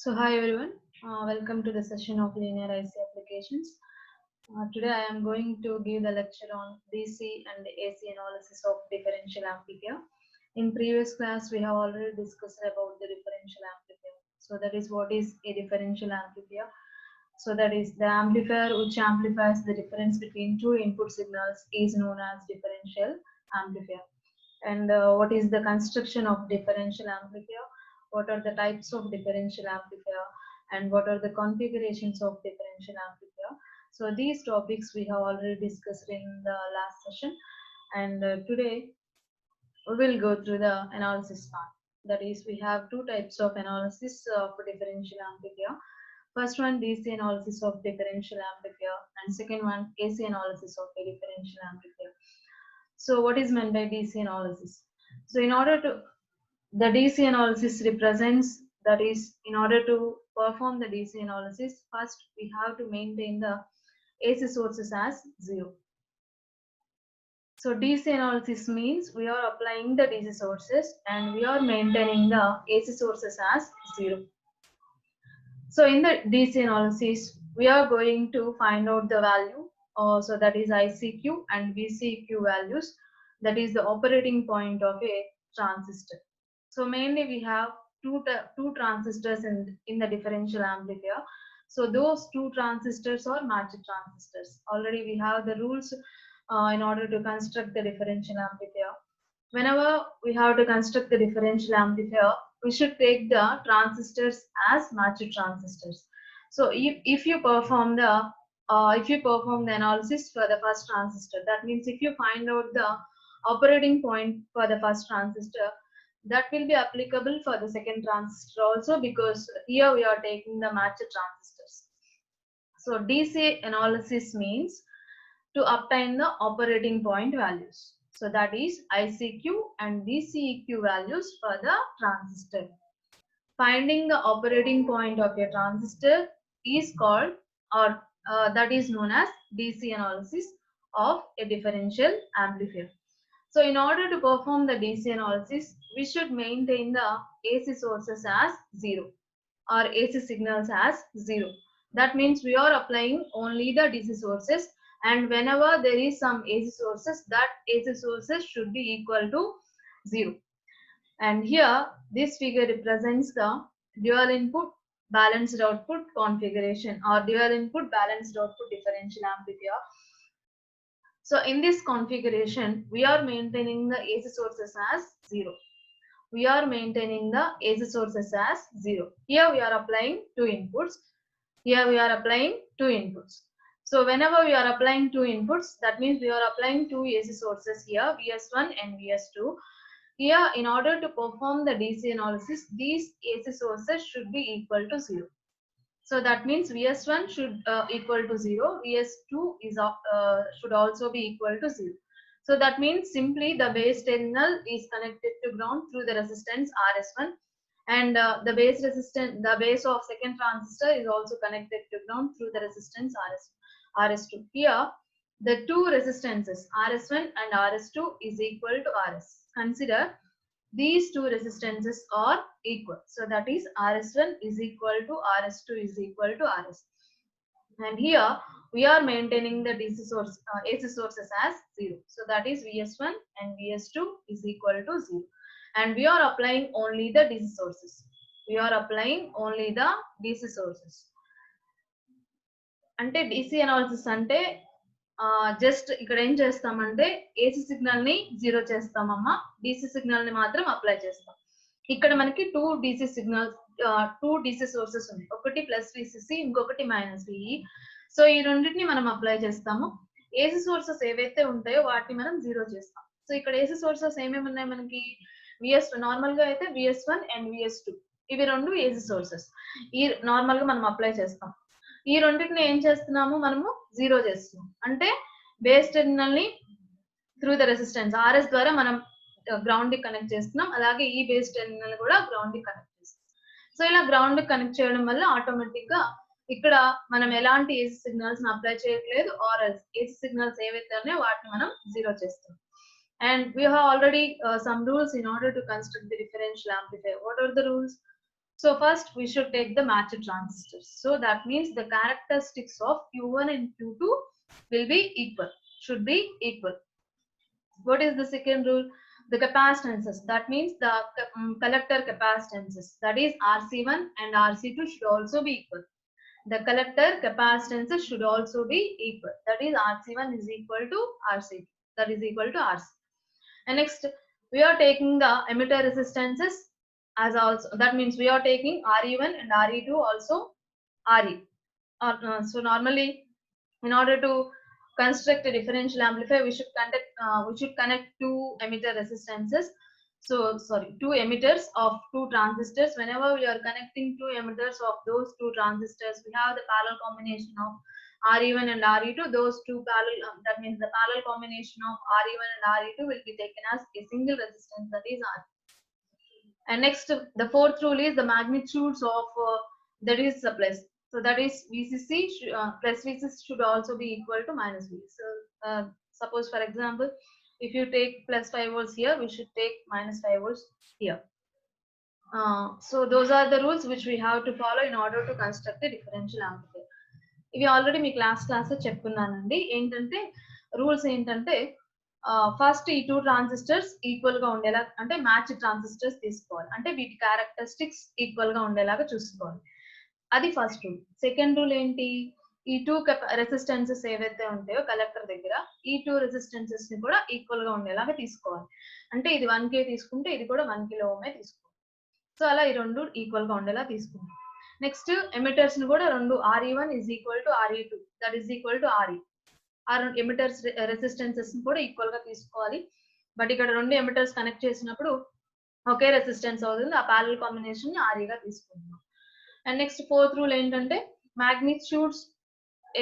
So hi everyone, welcome to the session of linear IC applications. Today I am going to give the lecture on DC and AC analysis of differential amplifier. In previous class we have already discussed about the differential amplifier. So that is what is a differential amplifier. So that is the amplifier which amplifies the difference between two input signals is known as differential amplifier. And what is the construction of differential amplifier? What are the types of differential amplifier, and what are the configurations of differential amplifier? So these topics we have already discussed in the last session, and today we will go through the analysis part. That is, we have two types of analysis for differential amplifier. First one, DC analysis of differential amplifier, and second one, AC analysis of a differential amplifier. So what is meant by DC analysis? So in order to, the DC analysis represents, that is, in order to perform the DC analysis, first we have to maintain the AC sources as 0. So DC analysis means we are applying the DC sources and we are maintaining the AC sources as 0. So in the DC analysis, we are going to find out the value, so that is ICQ and VCQ values, that is the operating point of a transistor. So mainly we have two transistors in the differential amplifier. So those two transistors are matched transistors. Already we have the rules in order to construct the differential amplifier. Whenever we have to construct the differential amplifier, we should take the transistors as matched transistors. So if you perform the analysis for the first transistor, that means if you find out the operating point for the first transistor, that will be applicable for the second transistor also, because here we are taking the matched transistors. So DC analysis means to obtain the operating point values. So that is ICQ and VCEQ values for the transistor. Finding the operating point of a transistor is called, or that is known as DC analysis of a differential amplifier. So in order to perform the DC analysis, we should maintain the AC sources as 0 or AC signals as 0. That means we are applying only the DC sources, and whenever there is some AC sources, that AC sources should be equal to 0. And here this figure represents the dual input balanced output configuration, or dual input balanced output differential amplifier. So in this configuration, we are maintaining the AC sources as 0. We are maintaining the AC sources as 0. Here we are applying two inputs. Here we are applying two inputs. So whenever we are applying two inputs, that means we are applying two AC sources here, VS1 and VS2. Here, in order to perform the DC analysis, these AC sources should be equal to 0. So that means VS1 should equal to 0, VS2 is should also be equal to 0. So that means simply the base terminal is connected to ground through the resistance RS1, and the base of second transistor is also connected to ground through the resistance RS2. Here the two resistances RS1 and RS2 is equal to RS. Consider these two resistances are equal. So that is RS1 is equal to RS2 is equal to RS. And here we are maintaining the DC source, AC sources as 0. So that is VS1 and VS2 is equal to 0. And we are applying only the DC sources. We are applying only the DC sources. అంటే DC analysis అంటే just ఇక్కడ ఏం చేస్తామంటే AC signal ని zero చేస్తామమ్మా, DC signal ని మాత్రం apply చేస్తాం. ఇక్కడ మనకి టూ డిసి సోర్సెస్ ఉన్నాయి, ఒకటి ప్లస్ విసిసి, ఇంకొకటి మైనస్ విఈ. సో ఈ రెండింటిని మనం అప్లై చేస్తాము. ఏసీ సోర్సెస్ ఏవైతే ఉంటాయో వాటిని మనం జీరో చేస్తాం. సో ఇక్కడ ఏసీ సోర్సెస్ ఏమేమి ఉన్నాయి మనకి, నార్మల్ గా అయితే VS1 అండ్ VS2, ఇవి రెండు ఏసీ సోర్సెస్. ఈ నార్మల్ గా మనం అప్లై చేస్తాం. ఈ రెండింటిని ఏం చేస్తున్నాము, మనము జీరో చేస్తున్నాం. అంటే బేస్ టెర్మినల్ ని త్రూ ద రెసిస్టెన్స్ RS ద్వారా మనం గ్రౌండ్ కి కనెక్ట్ చేస్తున్నాం. అలాగే ఈ బేస్ టెర్మినల్ కూడా గ్రౌండ్ కి కనెక్ట్ చేస్తున్నాం. సో ఇలా గ్రౌండ్ కి కనెక్ట్ చేయడం వల్ల ఆటోమేటిక్ గా ఇక్కడ మనం ఎలాంటి ఏసీ సిగ్నల్స్ అప్లై చేయట్లేదు, ఆర్ ఏసీ సిగ్నల్స్ ఏవైతే ఉన్నాయో వాటిని మనం జీరో చేస్తున్నాం. And we have already some rules in order to construct the differential amplifier. What are the rules? So first we should take the matched transistors. So that means the characteristics of Q1 and Q2 will be equal, should be equal. What is the second rule? The capacitances. That means the collector capacitances. That is RC1 and RC2 should also be equal. The collector capacitances should also be equal. That is RC1 is equal to RC2. That is equal to RC. And next, we are taking the emitter resistances as also. That means we are taking RE1 and RE2 also RE. So normally, in order to construct a differential amplifier, we should connect two emitter resistances. So sorry, two emitters of two transistors. Whenever we are connecting two emitters of those two transistors, we have the parallel combination of RE1 and RE2. Those two parallel, that means the parallel combination of RE1 and RE2 will be taken as a single resistance, that is R. And next, the fourth rule is the magnitudes of that is supplies. So that is VCC plus VCC should also be equal to minus V. So suppose for example, if you take plus 5 volts here, we should take minus 5 volts here. So those are the rules which we have to follow in order to construct a differential amplifier. ఇవి already మీ class చెప్పుకున్నానండి. ఏంటంటే rules ఏంటంటే first ఈ two transistors equal గా ఉండేలా, అంటే match transistors తీసుకోవాలి, అంటే వీటి క్యారెక్టరిస్టిక్స్ ఈక్వల్ గా ఉండేలాగా చూసుకోవాలి. అది ఫస్ట్ రూల్. సెకండ్ రూల్ ఏంటి? ఈ టూ రెసిస్టెన్సెస్ ఏవైతే ఉంటాయో కలెక్టర్ దగ్గర, ఈ టూ రెసిస్టెన్సెస్ ని కూడా ఈక్వల్ గా ఉండేలాగా తీసుకోవాలి. అంటే ఇది 1K తీసుకుంటే ఇది కూడా 1 కిలో ఓమే తీసుకోవాలి. సో అలా ఈ రెండు ఈక్వల్ గా ఉండేలా తీసుకుంటాం. నెక్స్ట్ ఎమిటర్స్ ని కూడా రెండు RE1 is equal to RE2, that is equal to RE. ఆ రెండు ఎమిటర్స్ రెసిస్టెన్సెస్ ని కూడా ఈక్వల్ గా తీసుకోవాలి. బట్ ఇక్కడ రెండు ఎమిటర్స్ కనెక్ట్ చేసినప్పుడు ఒకే రెసిస్టెన్స్ అవుతుంది, ఆ ప్యారలల్ కాంబినేషన్ ని RE గా తీసుకుంటున్నాం. అండ్ నెక్స్ట్ ఫోర్త్ రూల్ ఏంటంటే మాగ్నిట్యూడ్స్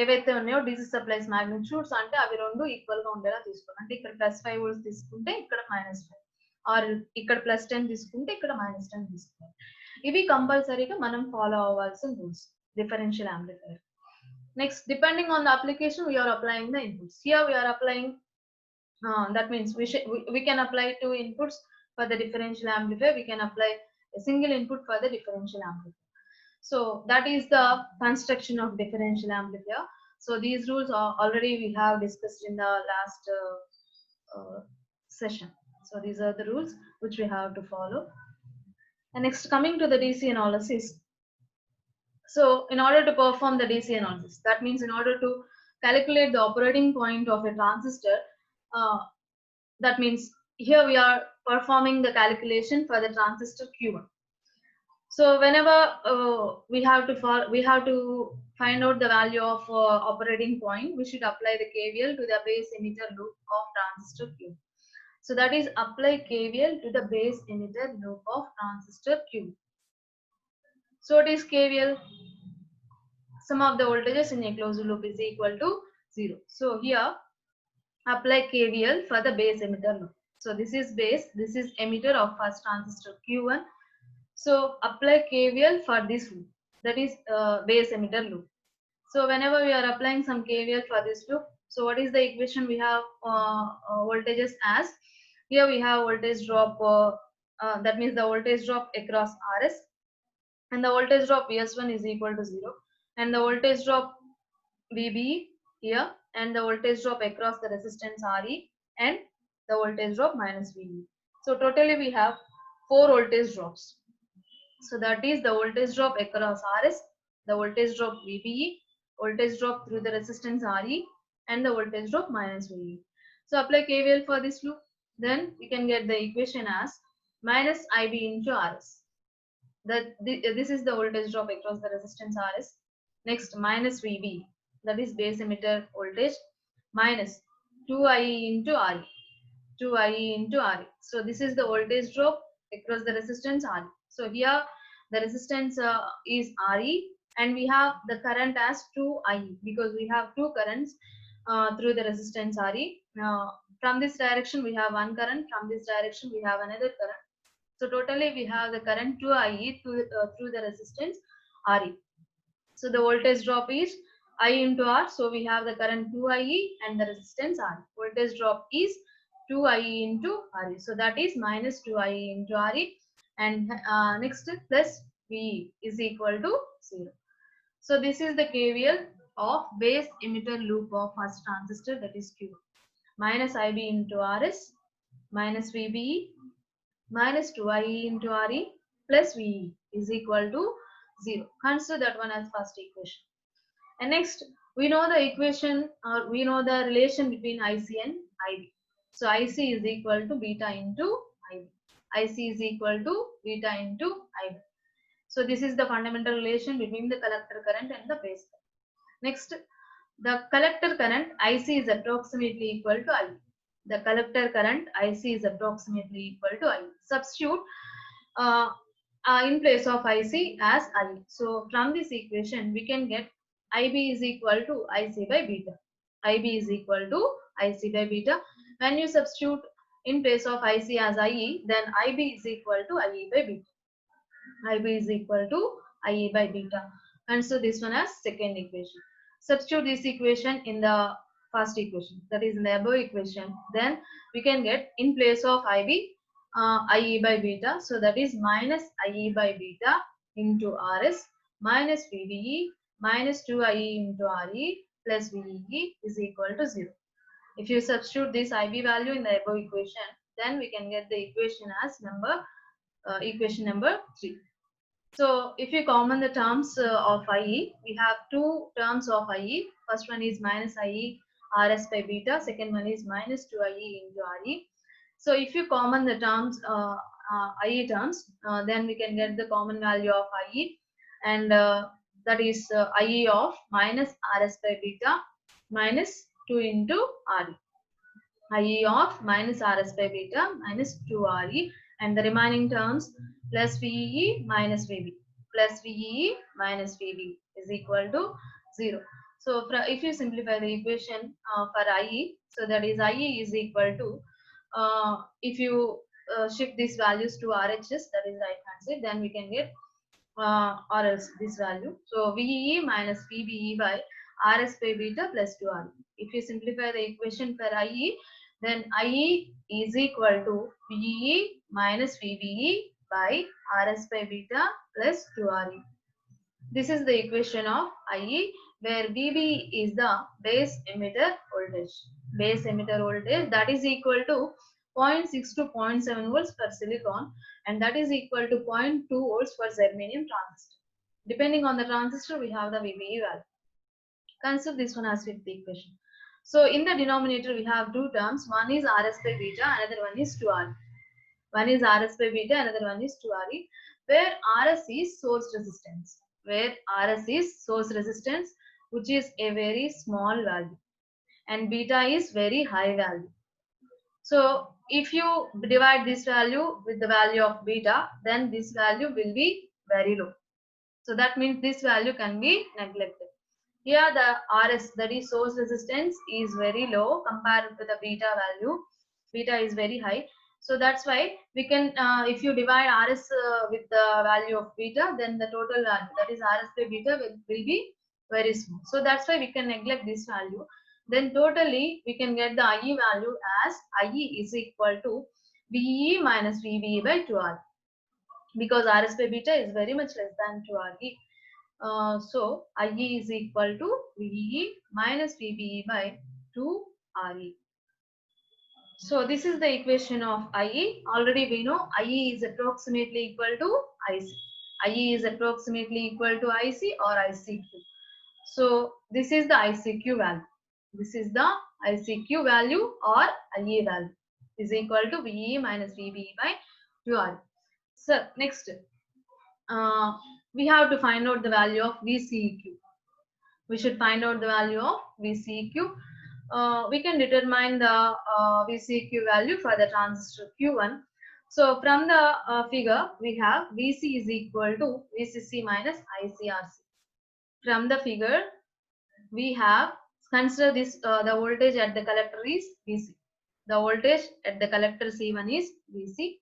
ఏవైతే ఉన్నాయో డిసి సప్లైస్ మాగ్నిట్యూడ్స్, అంటే అవి రెండు ఈక్వల్ గా ఉండేలా తీసుకోవాలి. అంటే ఇక్కడ +5 volts తీసుకుంటే ఇక్కడ -5, ఆర్ ఇక్కడ +10 తీసుకుంటే ఇక్కడ -10 తీసుకోవాలి. ఇవి కంపల్సరీగా మనం ఫాలో అవ్వాల్సిన rules differential amplifier. Next, depending on the application we are applying the inputs. Here we are applying that means we can apply two inputs for the differential amplifier. We can apply a single input for the differential amplifier. So that is the construction of differential amplifier. So these rules are already we have discussed in the last session. So these are the rules which we have to follow. And next, coming to the DC analysis. So in order to perform the DC analysis, that means in order to calculate the operating point of a transistor, that means here we are performing the calculation for the transistor Q1. So whenever we have to find out the value of operating point, we should apply the KVL to the base emitter loop of transistor Q. So that is apply KVL to the base emitter loop of transistor Q. So what is KVL? Sum of the voltages in a closed loop is equal to 0. So here apply KVL for the base emitter loop. So this is base, this is emitter of first transistor Q1. So apply KVL for this loop, that is base emitter loop. So whenever we are applying some KVL for this loop, so what is the equation we have voltages as? Here we have voltage drop, that means the voltage drop across RS, and the voltage drop VS1 is equal to 0, and the voltage drop VB here, and the voltage drop across the resistance RE, and the voltage drop minus VB. So totally we have 4 voltage drops. So that is the voltage drop across RS, the voltage drop VBE, voltage drop through the resistance RE, and the voltage drop minus VBE. So apply KVL for this loop, then we can get the equation as minus IB into RS. This is the voltage drop across the resistance RS. Next, minus VB, that is base emitter voltage, minus 2IE into RE, 2IE into RE. So this is the voltage drop across the resistance RE. So here the resistance is RE, and we have the current as 2IE because we have two currents through the resistance RE. From this direction we have one current, from this direction we have another current. So totally we have the current 2IE through the resistance RE. So the voltage drop is I into R. So we have the current 2IE and the resistance R. Voltage drop is 2IE into RE. So that is minus 2IE into RE. And next plus VE is equal to 0. So this is the KVL of base emitter loop of first transistor, that is Q. Minus IB into RS minus VBE minus 2IE into RE plus VE is equal to 0. Consider that one as first equation. And next, we know the equation, or we know the relation between IC and IB. So IC is equal to beta into IB. IC is equal to beta into IB. So this is the fundamental relation between the collector current and the base current. Next, the collector current IC is approximately equal to IE. The collector current IC is approximately equal to IE. Substitute in place of IC as IE. So from this equation, we can get IB is equal to IC by beta. IB is equal to IC by beta. When you substitute in place of IC as IE, then IB is equal to IE by beta. IB is equal to IE by beta. And so this one as second equation. Substitute this equation in the first equation, that is in the above equation. Then we can get in place of IB, IE by beta. So that is minus IE by beta into RS minus VBE minus 2IE into RE plus VE is equal to 0. If you substitute this IB value in the above equation, then we can get the equation as equation number 3. So if you common the terms of IE, we have two terms of IE. First one is minus IE RS by beta. Second one is minus 2IE into RE. So if you common the terms, IE terms, then we can get the common value of IE, and that is IE of minus RS by beta minus 2 into RE. IE of minus RS by beta minus 2RE, and the remaining terms plus VE minus VB plus VE minus VB is equal to 0. So if you simplify the equation for IE, so that is IE is equal to, if you shift these values to RHS, that is right hand side, then we can get or else this value. So VE minus VBE by RS by beta plus 2RE. If you simplify the equation for IE, then IE is equal to VE minus VBE by RS by beta plus 2RE. This is the equation of IE, where VB is the base emitter voltage. Base emitter voltage, that is equal to 0.6 to 0.7 volts per silicon, and that is equal to 0.2 volts for germanium transistor. Depending on the transistor, we have the VBE value. Consider this one as fifth equation. So in the denominator, we have two terms. One is RS by beta, another one is 2RE. One is RS by beta, another one is 2RE, where RS is source resistance. Where RS is source resistance, which is a very small value, and beta is very high value. So if you divide this value with the value of beta, then this value will be very low. So that means this value can be neglected. Here the RS, that is source resistance, is very low compared to the beta value. Beta is very high. So that's why we can, if you divide RS with the value of beta, then the total value, that is RS by beta, will be very small. So that's why we can neglect this value. Then totally we can get the IE value as IE is equal to VE minus VBE by 2RE, because RS by beta is very much less than 2RE. So IE is equal to VE minus VBE by 2RE. So this is the equation of IE. Already we know IE is approximately equal to IC. IE is approximately equal to IC or ICQ. So this is the ICQ value. This is the ICQ value or IE value is equal to VE minus VBE by 2RE. So next, we have to find out the value of VCEQ. We should find out the value of VCEQ. We can determine the VCEQ value for the transistor Q1. So from the figure, we have VC is equal to VCC minus ICRC. From the figure, we have, consider this, the voltage at the collector is VC. The voltage at the collector C1 is VC.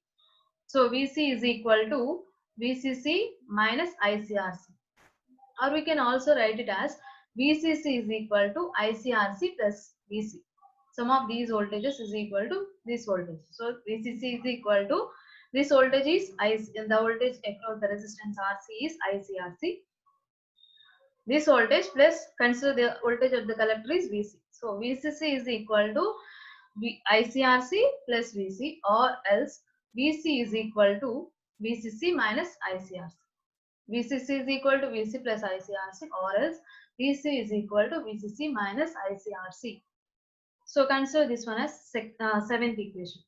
So VC is equal to VCC minus ICRC. Or we can also write it as VCC is equal to ICRC plus VC. Sum of these voltages is equal to this voltage. So VCC is equal to This voltage is the voltage across the resistance RC is ICRC. This voltage plus consider the voltage of the collector is VC. So VCC is equal to ICRC plus VC, or else VC is equal to VCC minus ICRC. VCC is equal to VC plus ICRC, or else VC is equal to VCC minus ICRC. So consider this one as seventh equation.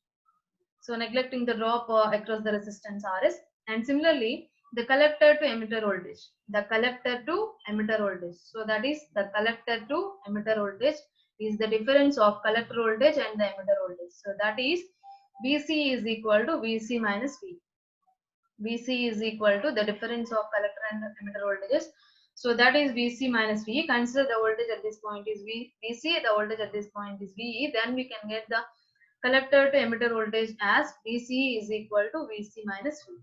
So neglecting the drop across the resistance RS, and similarly the collector to emitter voltage. The collector to emitter voltage. So that is the collector to emitter voltage is the difference of collector voltage and the emitter voltage. So that is VC is equal to VC minus V. VC is equal to the difference of collector and emitter voltages. So that is VC minus V. Consider the voltage at this point is VC, the voltage at this point is VE. Then we can get the collector to emitter voltage as VC is equal to VC minus V.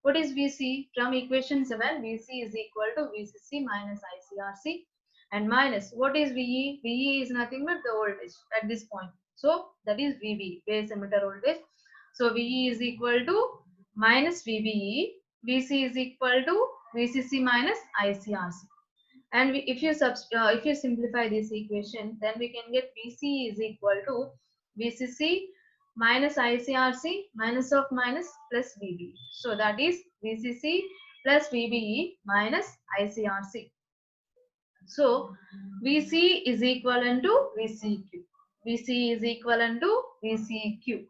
What is VC? From equation 7, VC is equal to VCC minus ICRC, and minus what is VE? VE is nothing but the voltage at this point. So that is VB, base emitter voltage. So VE is equal to minus VBE. VC is equal to VCC minus ICRC. And if you simplify this equation, then we can get VC is equal to VCC minus ICRC minus of minus plus VBE. So that is VCC plus VBE minus ICRC. So VC is equivalent to VCEQ. VC is equivalent to VCEQ.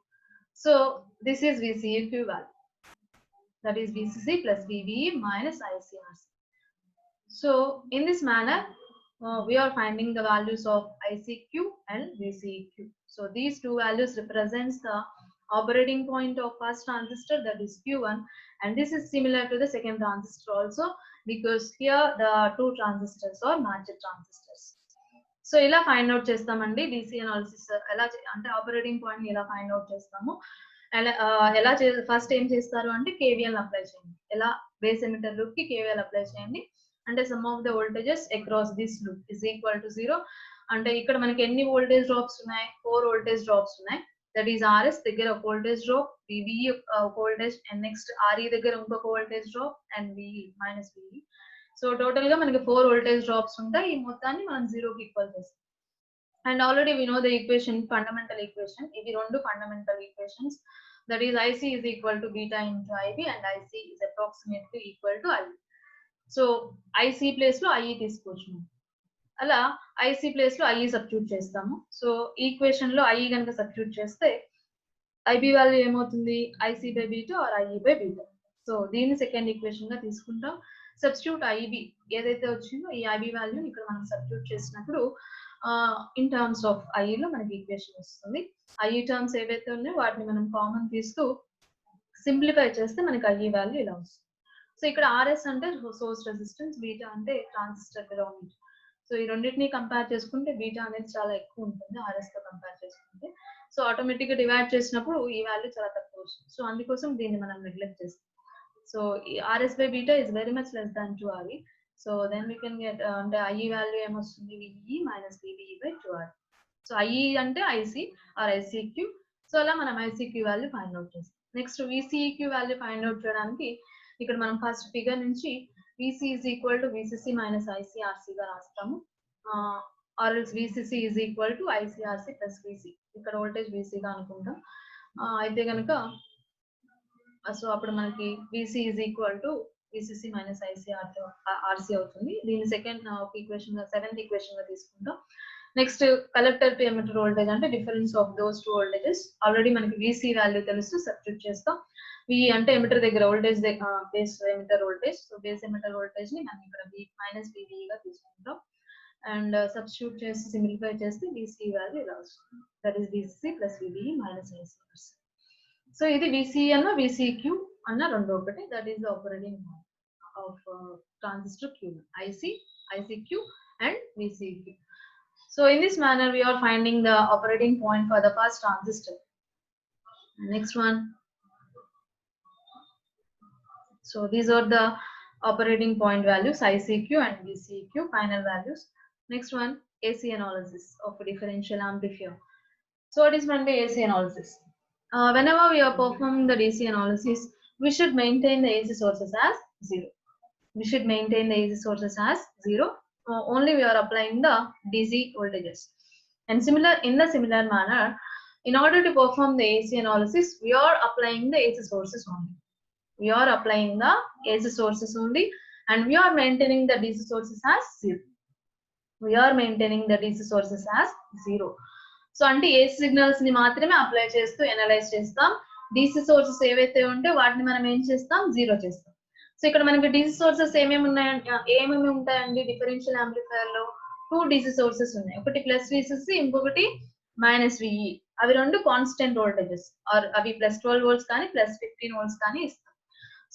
So this is VCEQ value. That is VCC plus VBE minus ICRC. So in this manner, we are finding the values of ICQ and VCEQ. So these two values represents the operating point of first transistor, that is Q1, and this is similar to the second transistor also, because here the two transistors are matched transistors. So ila find out chestamandi DC analysis ela ante operating point ni ela find out chestamu. ela first em chestaru ante KVL apply cheyandi. Ela base emitter loop ki KVL apply cheyandi. అంటే sum of the voltages across this loop is equal to 0. అంటే ఇక్కడ మనకి ఎన్ని voltage drops ఉన్నాయి? 4 voltage drops ఉన్నాయి. That is RS దగ్గర ఒక voltage drop, VBE ఒక వోల్టేజ్, అండ్ నెక్స్ట్ RE దగ్గర ఇంకొక voltage drop, and VE minus VE. So total గా మనకి 4 వోల్టేజ్ డ్రాప్స్ ఉంటాయి. ఈ మొత్తాన్ని మనం 0 కి ఈక్వల్ చేస్తాం. And already we know the equation, fundamental equation. ఇవి రెండు fundamental equations. That is IC is equal to beta into IB, and IC is approximately equal to IB. So IC place లో IE తీసుకోవచ్చు. అలా IC place లో IE substitute చేస్తాము. So equation లో IE కనుక substitute చేస్తే IB వాల్యూ ఏమవుతుంది? IC by beta or IE by beta. So దీన్ని సెకండ్ ఈక్వేషన్ గా తీసుకుంటాం. సబ్స్టిట్యూట్ IB ఏదైతే వచ్చిందో ఈ IB వాల్యూ ఇక్కడ మనం సబ్స్టిట్యూట్ చేసినప్పుడు ఇన్ టర్మ్స్ ఆఫ్ IE లో మనకి ఈక్వేషన్ వస్తుంది. IE టర్మ్స్ ఏవైతే ఉన్నాయో వాటిని మనం కామన్ తీస్తూ సింప్లిఫై చేస్తే మనకి IE వాల్యూ ఇలా వస్తుంది. సో ఇక్కడ RS అంటే సోర్స్ రెసిస్టెన్స్, బీటా అంటే ట్రాన్సిస్టర్ గ్రౌండ్. సో ఈ రెండింటిని కంపేర్ చేసుకుంటే బీటా అనేది చాలా ఎక్కువ ఉంటుంది RS తో కంపేర్ చేసుకుంటే. సో ఆటోమేటిక్ గా డివైడ్ చేసినప్పుడు ఈ వాల్యూ చాలా తక్కువ వస్తుంది. సో అందుకోసం దీన్ని మనం నెగ్లెక్ట్ చేస్తాం. So RS by beta is very much less than 2RE. So then we can get అంటే IE వాల్యూ ఏమొస్తుంది? VE minus VBE by 2RE. So IE అంటే IC ఆర్ ICQ. సో అలా మనం ICQ వాల్యూ ఫైండ్ అవుట్ చేస్తాం. Next VCEQ value find out చేయడానికి ఇక్కడ మనం first figure నుంచి VC is equal to VCC minus ICRC గా రాస్తాము. or else VCC is equal to ICRC plus VC. ఇక్కడ వోల్టేజ్ VC గా అనుకుంటాం. అయితే కనుక సో అప్పుడు మనకి VC is equal to VCC minus ICRC అవుతుంది. దీని సెకండ్ ఈక్వేషన్ గా, సెవెంత్ ఈక్వేషన్ గా తీసుకుంటాం. Next collector to emitter voltage అంటే difference of those two voltages. Already మనకి VC వాల్యూ తెలుసు, సబ్స్టిట్యూట్ చేస్తాం. V అంటే ఎమిటర్ దగ్గర voltage, base emitter voltage. So base emitter voltage ని మనం ఇక్కడ V మైనస్ VBE గా తీసుకుంటాం. అండ్ సబ్స్టిట్యూట్ చేసి సింప్లిఫై చేస్తే VC వాల్యూ ఇలా వస్తుంది. That is VCC plus VBE minus ICRC. So ఇది VC అన్న VCQ అన్న రెండు ఒకటి. That is the operating of transistor Q1, IC, ICQ and VCQ. So in this manner we are finding the operating point for the first transistor. Next one. So these are the operating point values, ICQ and VCQ, final values. Next one, AC analysis of a differential amplifier. So what is meant by AC analysis? whenever we are performing the DC analysis, we should maintain the AC sources as 0. We should maintain the AC sources as 0. Only we are applying the DC voltages. And in the similar manner, in order to perform the AC analysis, we are applying the AC sources only. We are applying the AC sources only, and we are maintaining the DC sources as 0. We are maintaining the DC sources as 0. So అంటే AC signals ని మాత్రమే apply చేస్తూ analyse చేస్తాం. DC sources ఏవైతే ఉంటే వాటిని మనం ఏం చేస్తాం, జీరో చేస్తాం. సో ఇక్కడ మనకి డీసీ సోర్సెస్ ఏమేమి ఉంటాయండి డిఫరెన్షియల్ యాంప్లిఫైయర్ లో? 2 డీసీ సోర్సెస్ ఉన్నాయి. ఒకటి ప్లస్ విసిసి, ఇంకొకటి మైనస్ విఈ. అవి రెండు కాన్స్టెంట్ వోల్టేజెస్, ఆర్ అవి ప్లస్ 12 వోల్ట్స్ కానీ ప్లస్ 15 వోల్ట్స్ కానీ ఇస్తాం.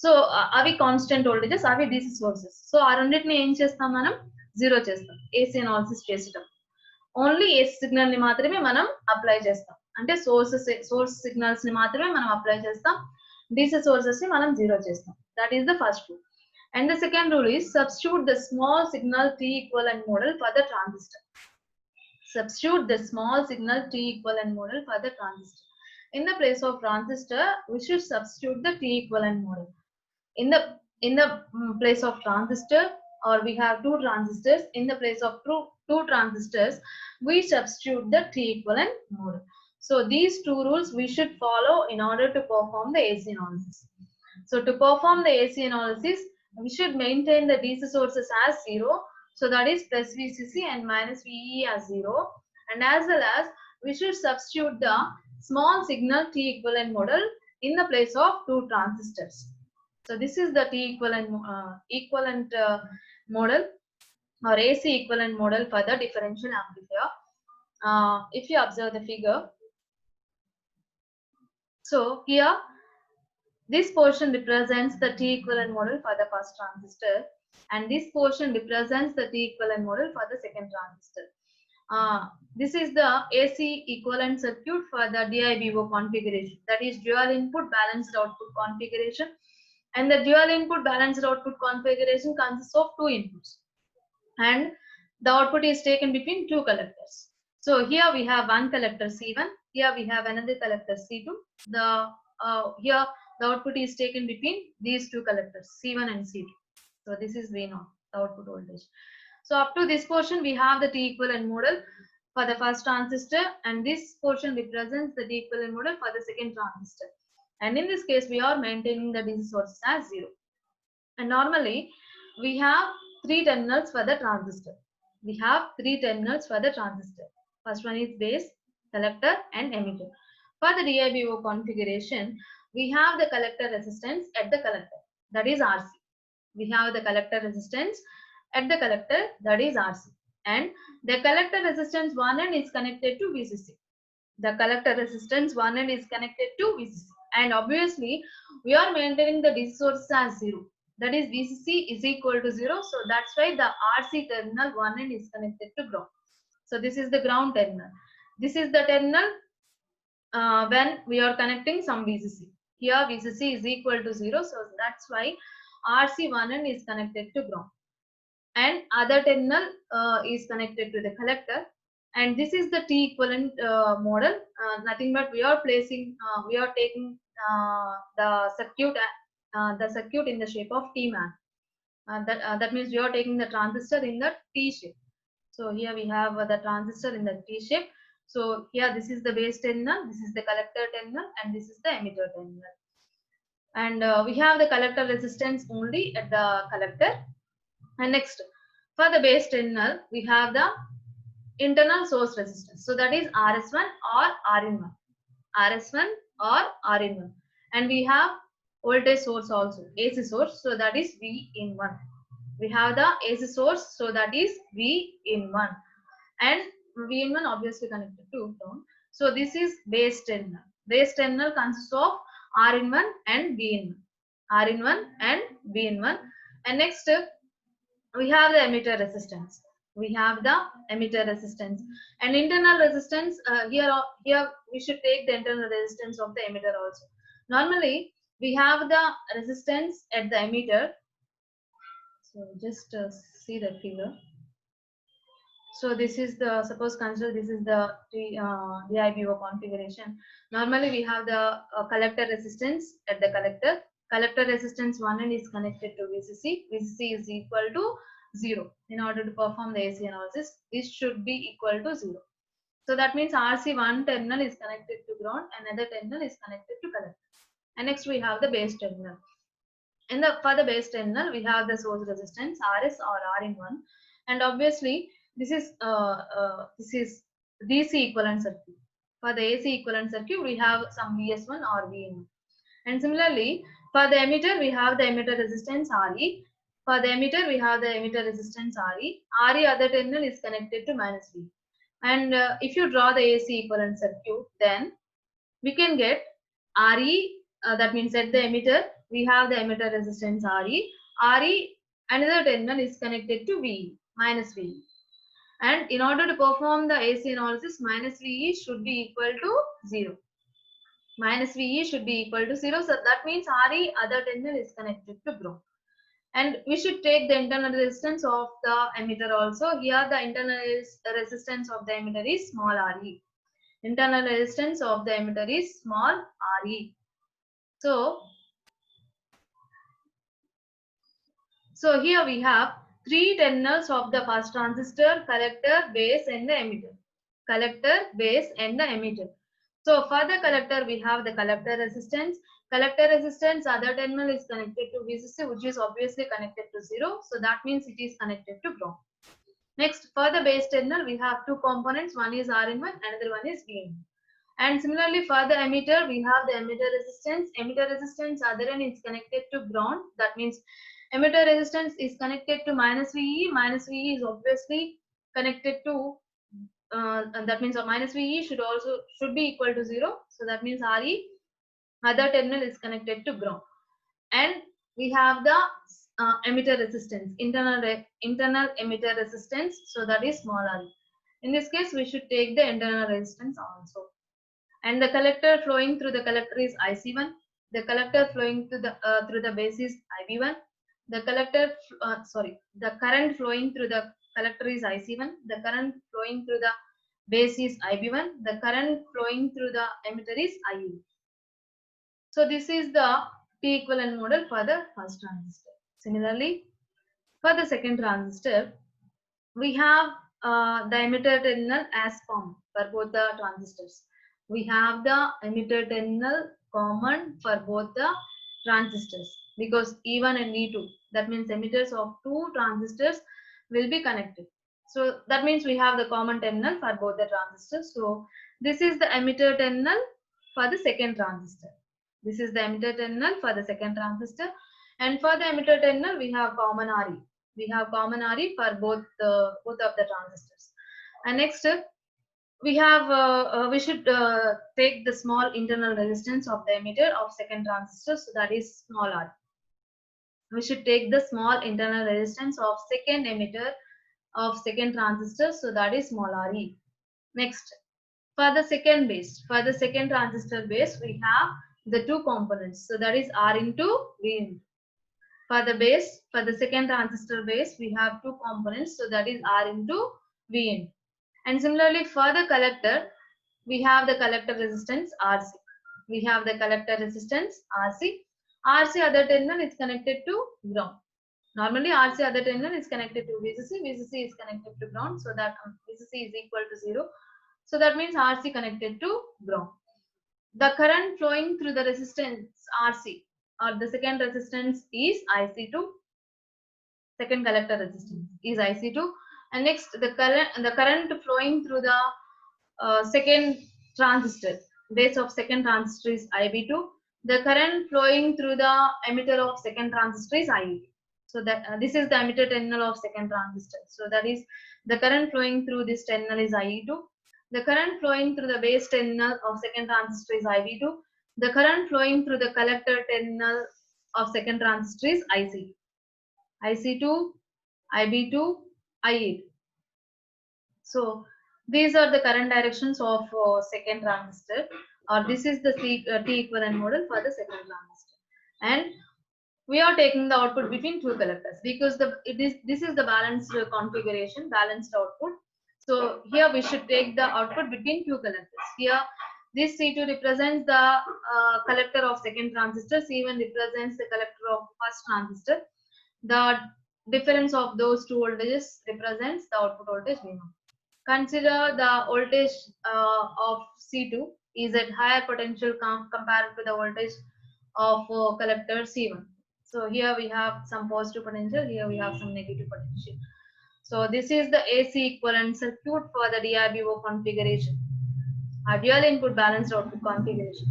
సో అవి కాన్స్టెంట్ వోల్టేజెస్, అవి డీసీ సోర్సెస్. సో ఆ రెండింటిని ఏం చేస్తాం, మనం జీరో చేస్తాం ఏసీ అనాలిసిస్ చేసేటప్పుడు. ఓన్లీ ఏసీ సిగ్నల్ ని మాత్రమే మనం అప్లై చేస్తాం. అంటే సోర్స్ సిగ్నల్స్ ని మాత్రమే మనం అప్లై చేస్తాం. డీసీ సోర్సెస్ ని మనం జీరో చేస్తాం. That is the first rule. And the second rule is substitute the small signal T equivalent model for the transistor. Substitute the small signal T equivalent model for the transistor. In the place of transistor, we should substitute the T equivalent model. In the place of transistor, or we have 2 transistors, in the place of two transistors, we substitute the T equivalent model. So these 2 rules we should follow in order to perform the AC analysis. So to perform the AC analysis, we should maintain the DC sources as 0. So that is plus VCC and minus VE as 0. And as well as we should substitute the small signal T equivalent model in the place of 2 transistors. So this is the T equivalent model or AC equivalent model for the differential amplifier. If you observe the figure, so here this portion represents the T equivalent model for the first transistor, and this portion represents the T equivalent model for the second transistor. This is the AC equivalent circuit for the DIBO configuration, that is dual input balanced output configuration. And the dual input balanced output configuration consists of 2 inputs, and the output is taken between 2 collectors. So here we have one collector C1, here we have another collector C2. Here the output is taken between these 2 collectors C1 and C2. So this is V0, the output voltage. So up to this portion we have the T equivalent model for the first transistor, and this portion represents the T equivalent model for the second transistor. And in this case we are maintaining the DC sources as 0. And normally we have 3 terminals for the transistor. We have 3 terminals for the transistor. First one is base, collector and emitter. For the DIBO configuration, we have the collector resistance at the collector, that is RC. We have the collector resistance at the collector, that is RC. And the collector resistance one end is connected to VCC. The collector resistance one end is connected to VCC. And obviously, we are maintaining the DC source as 0. That is VCC is equal to 0. So that's why the RC terminal one end is connected to ground. So this is the ground terminal. This is the terminal when we are connecting some VCC. Here VCC is equal to 0. So that's why RC one end is connected to ground. And other terminal is connected to the collector. And this is the T equivalent model. Nothing but we are taking the circuit in the shape of T-man. That means we are taking the transistor in the T shape. So here we have the transistor in the T shape. So here this is the base terminal, this is the collector terminal, and this is the emitter terminal. And we have the collector resistance only at the collector. And next, for the base terminal, we have the internal source resistance. So that is RS1 or RN1. RS1 or RN1. And we have voltage source also, AC source. So that is V in 1. We have the AC source. So that is V in 1. And V in 1 obviously connected to ground. So this is base terminal. Base terminal consists of R in 1 and V in 1. R in 1 and V in 1. And next, we have the emitter resistance. We have the emitter resistance and internal resistance. Here we should take the internal resistance of the emitter also. Normally we have the resistance at the emitter. So just see the figure. So this is the, suppose consider this is the DIBO configuration. Normally we have the collector resistance at the collector. Collector resistance 1 end is connected to VCC. VCC is equal to 0. In order to perform the AC analysis, this should be equal to 0. So that means RC one terminal is connected to ground, another terminal is connected to collector. And next we have the base terminal. For the base terminal, we have the source resistance RS or R in 1, and obviously this is DC equivalent circuit. For the AC equivalent circuit, we have some VS1 or VN1. And similarly, for the emitter, we have the emitter resistance RE. For the emitter, we have the emitter resistance RE. RE other terminal is connected to minus V. And if you draw the AC equivalent circuit, then we can get RE, that means at the emitter, we have the emitter resistance RE. RE, another terminal is connected to VE, minus VE. And in order to perform the AC analysis, minus VE should be equal to 0. Minus VE should be equal to 0. So that means RE, other terminal is connected to ground. And we should take the internal resistance of the emitter also. Here the internal resistance of the emitter is small RE. Internal resistance of the emitter is small RE. So here we have three terminals of the first transistor: collector, base, and the emitter. Collector, base, and the emitter. So for the collector, we have the collector resistance. Collector resistance, other terminal is connected to VCC, which is obviously connected to 0. So that means it is connected to ground. Next, for the base terminal, we have two components. One is R in 1, another one is V in 1. And similarly, for the emitter, we have the emitter resistance. Emitter resistance, other end is connected to ground. That means emitter resistance is connected to minus VE. Minus VE is obviously connected to, and that means minus VE should be equal to 0. So that means RE, other terminal is connected to ground. And we have the emitter resistance, internal emitter resistance. So that is small RE. In this case, we should take the internal resistance also. And the collector flowing through the collector is IC1. The collector flowing through the base is IB1. The current flowing through the collector is IC1. The current flowing through the base is IB1. The current flowing through the emitter is IE. So this is the T equivalent model for the first transistor. Similarly, for the second transistor, we have the emitter terminal as common for both the transistors. We have the emitter terminal common for both the transistors because E1 and E2, that means emitters of two transistors will be connected. So that means we have the common terminal for both the transistors. So this is the emitter terminal for the second transistor. This is the emitter terminal for the second transistor. And for the emitter terminal, we have common RE. We have common RE for both of the transistors. And next, we have we should take the small internal resistance of the emitter of second transistor. So that is small R. We should take the small internal resistance of second emitter of second transistor. So that is small RE. Next, for the second base, for the second transistor base, we have the two components. So that is R into V into. For the base, for the second transistor base, we have two components. So that is R into V into. And similarly, for the collector, we have the collector resistance RC. We have the collector resistance RC. RC other terminal is connected to ground. Normally, RC other terminal is connected to VCC. VCC is connected to ground. So that VCC is equal to 0. So that means RC connected to ground. The current flowing through the resistance RC or the second resistance is IC2. Second collector resistance is IC2. And next, the current flowing through the second transistor, base of second transistor is IB2. The current flowing through the emitter of second transistor is IE. So that this is the emitter terminal of second transistor. So that is the current flowing through this terminal is IE2. The current flowing through the base terminal of second transistor is IB2. The current flowing through the collector terminal of second transistor is IC. IC2, IB2, IE. So these are the current directions of second transistor, or this is the T equivalent model for the second transistor. And we are taking the output between two collectors because this is the balanced configuration, balanced output. So here we should take the output between two collectors. Here this C2 represents the collector of second transistor, C1 represents the collector of first transistor. The difference of those two voltages represents the output voltage V0. Consider the voltage of C2 is at higher potential compared to the voltage of collector C1. So here we have some positive potential, here we have some negative potential. So this is the AC equivalent circuit for the DRBO configuration. A dual input balanced output configuration.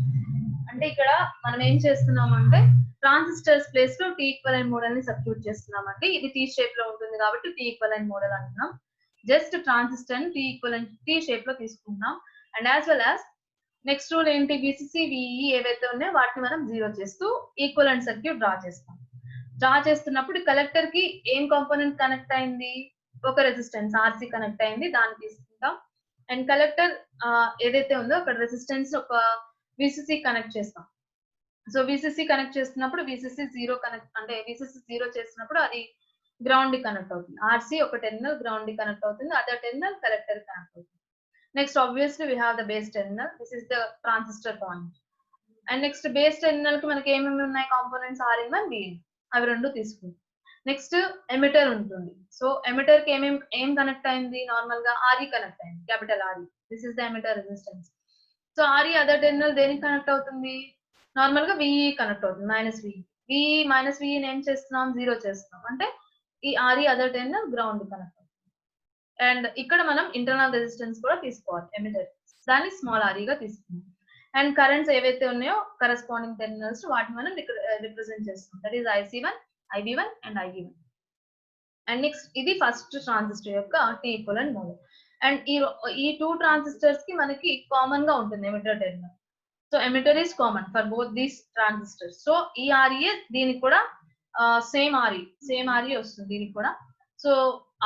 అంటే ఇక్కడ మనం ఏం చేస్తున్నామంటే transistors place లో tea equivalent model ని substitute చేస్తున్నామంటే ఇది tea shape లో ఉంటుంది కాబట్టి టీ ఈక్వలెంట్ మోడల్ అంటున్నాం. జస్ట్ ట్రాన్సిస్టర్ ని టీ షేప్ లో తీసుకుంటున్నాం. And as well as next rule ఏంటి, విసిసి విఈ ఏవైతే ఉన్నాయో వాటిని మనం జీరో చేస్తూ ఈక్వలెంట్ సర్క్యూట్ డ్రా చేస్తాం. డ్రా చేస్తున్నప్పుడు కలెక్టర్ కి ఏం కాంపోనెంట్ కనెక్ట్ అయింది, ఒక రెసిస్టెన్స్ ఆర్సీ కనెక్ట్ అయింది, దాన్ని తీసుకుంటాం. అండ్ కలెక్టర్ ఏదైతే ఉందో అక్కడ రెసిస్టెన్స్ ఒక విసిసి కనెక్ట్ చేస్తాం. సో విసిసి కనెక్ట్ చేస్తున్నప్పుడు విసిసి జీరో కనెక్ట్ అంటే విసిసి జీరో చేస్తున్నప్పుడు అది గ్రౌండ్ కి కనెక్ట్ అవుతుంది. ఆర్సీ ఒక టెర్మినల్ గ్రౌండ్ కి కనెక్ట్ అవుతుంది, అదర్ టెర్మినల్ కలెక్టర్ కనెక్ట్ అవుతుంది. Next obviously we have the base terminal, this is the transistor point. And next base terminal కి మనకి ఏమేమి ఉన్నాయి కాంపోనెంట్స్ Rn1 Vn, అవి రెండు తీసుకుంటాం. నెక్స్ట్ ఎమిటర్ ఉంటుంది. సో ఎమిటర్ కి ఏం కనెక్ట్ అయింది, నార్మల్ గా ఆర్ఈ కనెక్ట్ అయింది, capital RE, this is the emitter resistance. So RE other terminal దేనికి కనెక్ట్ అవుతుంది, నార్మల్ గా విఈ కనెక్ట్ అవుతుంది, minus VE. VE minus VE ఏం చేస్తున్నాం, జీరో చేస్తున్నాం, అంటే ఈ RE other terminal ground connect అవుతుంది. అండ్ ఇక్కడ మనం ఇంటర్నల్ రెసిస్టెన్స్ కూడా తీసుకోవాలి, ఎమిటర్ దాన్ని స్మాల్ ఆర్ఈగా తీసుకుంటాం. అండ్ కరెంట్స్ ఏవైతే ఉన్నాయో కరెస్పాండింగ్ టెర్మినల్స్ వాటిని మనం రిప్రజెంట్ చేస్తాం, that is IC1, IB1 and IE1. And next ఇది ఫస్ట్ ట్రాన్సిస్టర్ యొక్క టీ ఈక్వలెంట్ మోడల్. అండ్ ఈ టూ ట్రాన్సిస్టర్స్ కి మనకి కామన్ గా ఉంటుంది emitter terminal. So emitter is common for both these transistors. So ఈ ఆర్ఈ దీనికి కూడా సేమ్ ఆర్ఈ వస్తుంది దీనికి కూడా. సో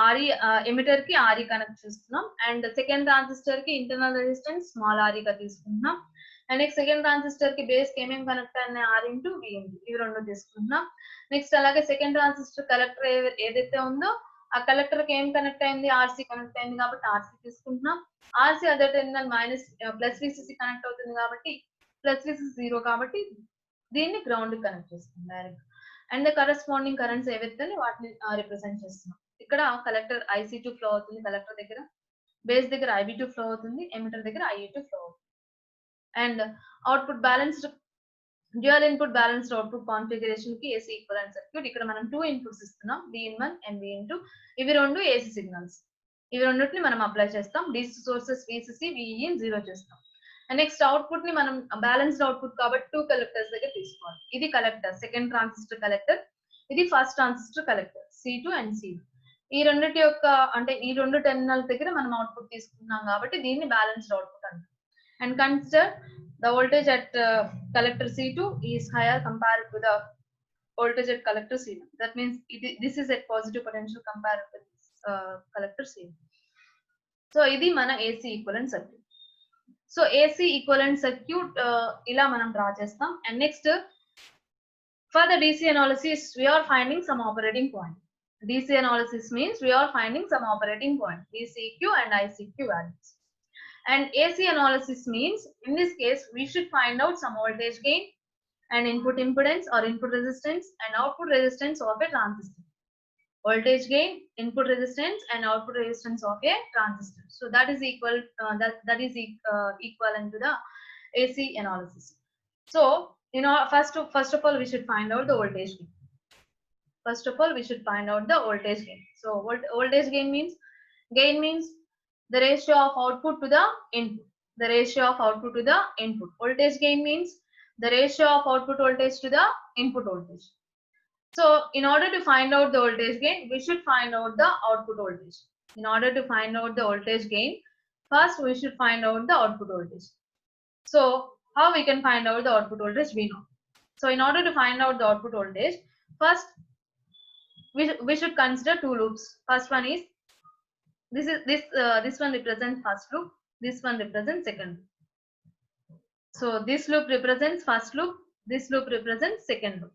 ఆర్ఈ ఎమిటర్ కి ఆర్ఈ కనెక్ట్ చేస్తున్నాం. అండ్ సెకండ్ ట్రాన్సిస్టర్ కి ఇంటర్నల్ రెసిస్టెన్స్ స్మాల్ ఆర్ఈగా తీసుకుంటున్నాం. అండ్ నెక్స్ట్ సెకండ్ ట్రాన్సిస్టర్ కి బేస్ కి ఏమేమి కనెక్ట్ అయినాయి, R ఇంటూ V ఇంటూ, ఇవి రెండు తీసుకుంటున్నాం. నెక్స్ట్ అలాగే సెకండ్ ట్రాన్సిస్టర్ కలెక్టర్ ఏదైతే ఉందో ఆ కలెక్టర్ కి ఏం కనెక్ట్ అయింది, ఆర్సీ కనెక్ట్ అయింది కాబట్టి ఆర్సీ తీసుకుంటున్నాం. RC other terminal plus VCC connect అవుతుంది కాబట్టి ప్లస్ విసిసి జీరో కాబట్టి దీన్ని గ్రౌండ్ కనెక్ట్ చేస్తుంది direct. And the corresponding currents ఏవైతే వాటిని రిప్రజెంట్ చేస్తున్నాం. ఇక్కడ కలెక్టర్ IC2 ఫ్లో అవుతుంది, కలెక్టర్ దగ్గర బేస్ దగ్గర IB2 ఫ్లో అవుతుంది, ఎమిటర్ దగ్గర IE2 ఫ్లో అవుతుంది. And output balanced dual input balanced output configuration కి AC ఈక్వలెంట్ సర్క్యూట్. ఇక్కడ మనం 2 ఇన్పుట్స్ ఇస్తున్నాం, Vin1 అండ్ Vin2. ఇవి రెండు AC సిగ్నల్స్, ఇవి రెండింటిని మనం అప్లై చేస్తాం. DC sources VCC VEN zero చేస్తాం. అండ్ నెక్స్ట్ అవుట్పుట్ ని మనం బ్యాలెన్స్డ్ అవుట్పుట్ కాబట్టి 2 కలెక్టర్స్ దగ్గర తీసుకోవాలి. ఇది కలెక్టర్, సెకండ్ ట్రాన్సిస్టర్ కలెక్టర్, ఇది first transistor collector C2 and C1. ఈ రెండింటి యొక్క అంటే ఈ రెండు టెర్మినల్ దగ్గర మనం అవుట్పుట్ తీసుకున్నాం కాబట్టి దీన్ని బ్యాలెన్స్డ్ అవుట్పుట్ అంటాం. And consider the voltage at collector C2 is higher compared to the voltage at collector C1. That means this is at positive potential compared to this, collector C1. So ఇది మన AC equivalent circuit. So AC equivalent circuit ఇలా మనం draw చేస్తాం. And next for the DC analysis we are finding some operating point. DC analysis means we are finding some operating point, DCQ and ICQ values. And AC analysis means in this case we should find out some voltage gain and input impedance or input resistance and output resistance of a transistor. Voltage gain, input resistance and output resistance of a transistor. So that is equivalent to the AC analysis. So first of all we should find out the voltage gain. First of all we should find out the voltage gain. So voltage gain means the ratio of output to the input. The ratio of output to the input. Voltage gain means the ratio of output voltage to the input voltage. So in order to find out the voltage gain, we should find out the output voltage. In order to find out the voltage gain, first we should find out the output voltage. So how we can find out the output voltage, we know. So in order to find out the output voltage, first we should consider two loops. First one is this one represents first loop, this one represents second loop. So this loop represents first loop, this loop represents second loop.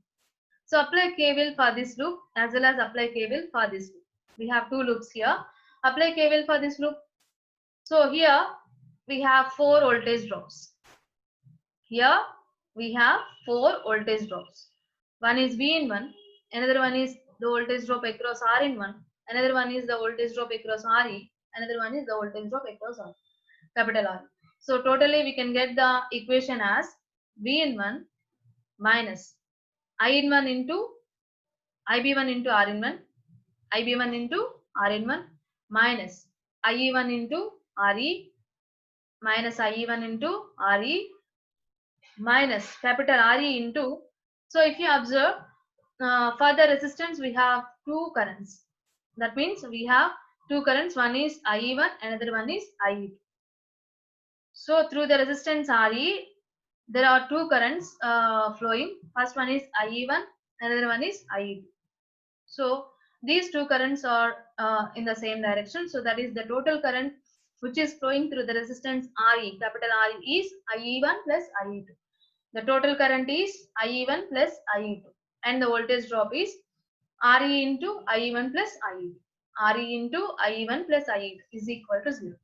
So apply KVL for this loop as well as apply KVL for this loop. We have two loops here. Apply KVL for this loop. So here we have 4 voltage drops. Here we have 4 voltage drops. One is V in 1, another one is the voltage drop across R in 1, another one is the voltage drop across RE, another one is the voltage drop across R, capital R. So totally we can get the equation as V in 1 minus I in 1 into IB1 into R in 1, IB1 into R in 1 minus IE1 into RE minus IE1 into RE minus capital RE into. So if you observe, for the resistance we have two currents. That means we have two currents. One is IE1, another one is IE2. So through the resistance RE, there are two currents flowing. First one is IE1, another one is IE2. So these two currents are in the same direction. So that is the total current which is flowing through the resistance RE, capital RE is IE1 plus IE2. The total current is IE1 plus IE2 and the voltage drop is RE into IE1 plus IE2. RE into IE1 plus IE2 is equal to 0.